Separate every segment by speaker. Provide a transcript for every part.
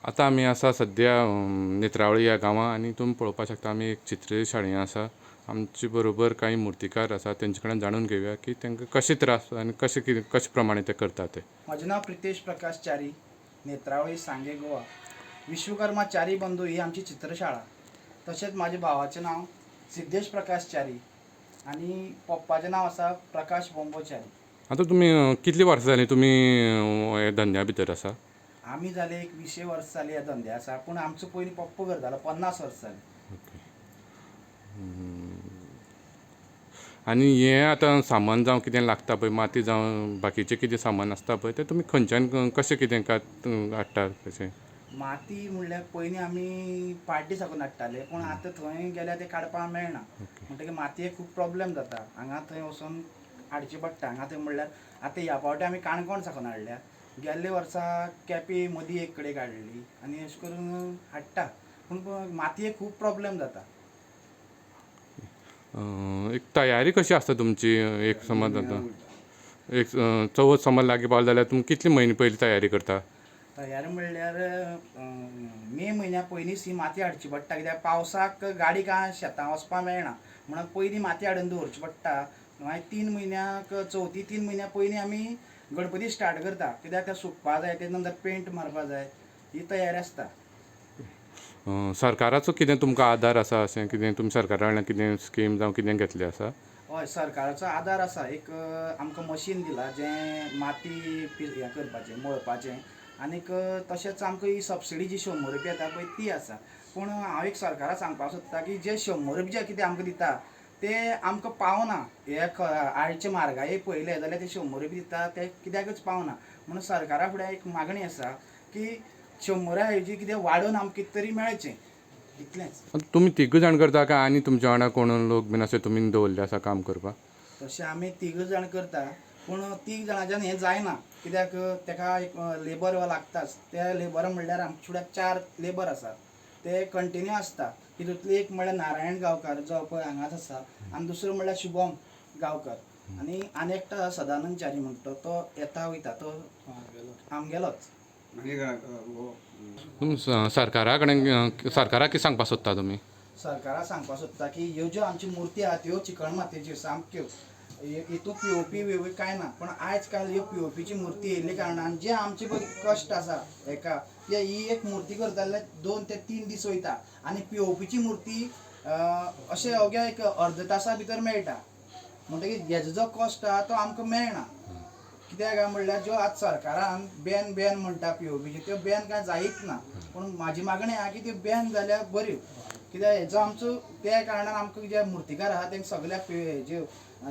Speaker 1: आता आमी आसा सद्या नेत्रावळी ह्या गांवांत आनी तुमी पळोवपाक शकता आमी एक चित्र शाळेंत आसा. आमचे बरोबर कांय मुर्तीकार आसा तेंचे कडल्यान जाणून घेवया की तांकां कशे त्रास आनी कशे प्रमाणे ते करतात ते.
Speaker 2: म्हजें नांव प्रितेश प्रकाश च्यारी, नेत्रावळी सांगे गोवा. विश्वकर्मा च्यारी बंधू ही आमची चित्रशाळा. तशेंच म्हाज्या भावाचें नांव सिद्धेश प्रकाश च्यारी आनी पप्पाचें नांव आसा प्रकाश बोंबो च्यारी.
Speaker 1: आतां तुमी कितलीं वर्सां जालीं तुमी ह्या धंद्या भितर आसा?
Speaker 2: आमी जाले एक 20 वर्स जालीं ह्या धंद्या आसा, पूण आमचो पयलीं पप्पा करतालो 50 वर्स जालीं.
Speaker 1: ओके. आनी हें आतां सामान जावं कितें लागता पळय माती जावं बाकीचें कितें सामान आसता पळय तें तुमी खंयच्यान कशें कितें हाडटात कशें?
Speaker 2: माती म्हणल्यार पयलीं आमी पाड्डे साकून हाडटाले, पूण आतां थंय गेल्यार ते काडपाक मेळना. म्हणटकीर मातयेक खूब प्रॉब्लेम जाता. हांगा थंय वचून हाडची पडटा. हांगा थंय म्हणल्यार आतां ह्या फावटी आमी काणकोण साकून हाडल्या. गेल्ले वर्सा केपें मदीं एक कडेन काडलेली आनी अशें करून हाडटा. पूण मातयेक खूब प्रॉब्लेम जाता.
Speaker 1: एक तयारी कशी आसता तुमची? एक समज आतां एक चवथ समज लागीं पावली जाल्यार तुमी कितले म्हयने पयलीं तयारी करता?
Speaker 2: तयारी म्हणल्यार मे म्हयन्या पयलींच ही माती हाडची पडटा, कित्याक पावसाक गाडी काय शेतां वचपाक मेळना. म्हणून पयलीं माती हाडून दवरची पडटा. मागीर 3 म्हयन्याक चवथी 3 म्हयन्या पयलीं आमी गणपती स्टार्ट करता, कित्याक तें सुकपाक जाय, तेजे नंतर पेंट मारपाक जाय, ही तयारी आसता.
Speaker 1: सरकाराचो कितें तुमकां आदार आसा अशें कितें तुमी सरकारा कडल्यान कितें स्कीम जावं कितें घेतलें आसा?
Speaker 2: हय, सरकाराचो आदार आसा. एक आमकां मशीन दिलां जें माती हें करपाचें मळपाचें. आनीक तशेंच आमकां ही सबसिडी जी 100 रुपया येता पळय ती आसा. पूण हांव एक सरकाराक सांगपाक सोदता की जे 100 रुपया कितें आमकां दिता ते आमकां पावना. हे आयचे म्हारगाये पळयले जाल्यार ते 100 रुपया दिता ते कित्याकच पावना. म्हणून सरकारा फुडें एक मागणी आसा की 100 ऐवजी कितें वाडोवन आमकां कितें तरी मेळचें, इतलेंच.
Speaker 1: तुमी तिग जाण करता काय आनी तुमच्या वांगडा कोण लोक बीन अशे तुमी दवरले आसा काम करपाक?
Speaker 2: तशें आमी 3 जाण करता, पूण 3 जाणांच्यान हें जायना, कित्याक ताका एक लेबर लागताच. ते लेबर म्हणल्यार आमचे फुड्याक 4 लेबर आसात. ते कंटिन्यू आसता. तितूंतले एक म्हणल्यार नारायण गांवकार जो पळय हांगाच आसा, आनी दुसरो म्हणल्यार शुभम गांवकार, आनी एकटो सदानंद च्यारी म्हणटा तो येता वयता, तो आमगेलोच.
Speaker 1: तुमी सरकारा कडेन सरकाराक कितें सांगपाक सोदता तुमी?
Speaker 2: सरकाराक सांगपाक सोदता की ह्यो ज्यो आमच्यो मुर्ती आहा त्यो चिकण मातयेच्यो सामक्यो, हितून पीओपी बिओपी कांय ना. पण आयज काल ह्यो पीओपीची मुर्ती येयल्ले कारणान जे आमचे पळय कश्ट आसा हेका, ते ही एक मुर्ती करता जाल्यार 2 ते 3 दीस वयता. आनी पीओपीची मुर्ती अशें अवघ्या एक अर्द तासा भितर मेळटा. म्हणटकीर हेजो जो कॉस्ट आहा तो आमकां मेळना. कित्याक काय म्हणल्यार ज्यो आज सरकारान बॅन म्हणटा पीओपीच्यो, त्यो बॅन कांय जायत ना. पूण म्हाजी मागणी आहा की त्यो बॅन जाल्यार बऱ्यो. कित्याक हेजो आमचो त्या कारणान आमकां जे मुर्तीकार आहा तेंकां सगळ्याक जे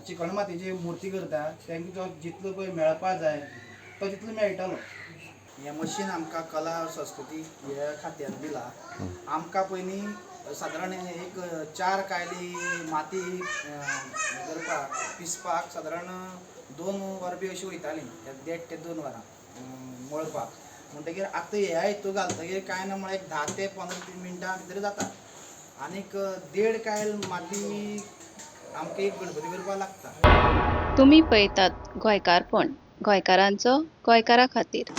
Speaker 2: चिकण मातयेची मुर्ती करता तेंकां जितलो पळय मेळपाक जाय तो तितलो मेळटलो. हें मशीन आमकां कला संस्कृती ह्या खात्यान दिला. आमकां पयलीं सादारण एक 4 कायली माती करपाक पिसपाक सादारण 2 वरां बी अशीं वयतालीं, 1.5 ते 2 वरां मळपाक. म्हणटकीर आतां ह्या हितून घालतकीर कांय ना म्हळ्यार 10 ते 15 मिनटां भितर जाता. आनीक 1.5 कायल माती आमकां एक गणपती करपाक लागता.
Speaker 3: तुम्ही पळयतात गोंयकारपण, गोंयकारांचो गोंयकारा खातीर.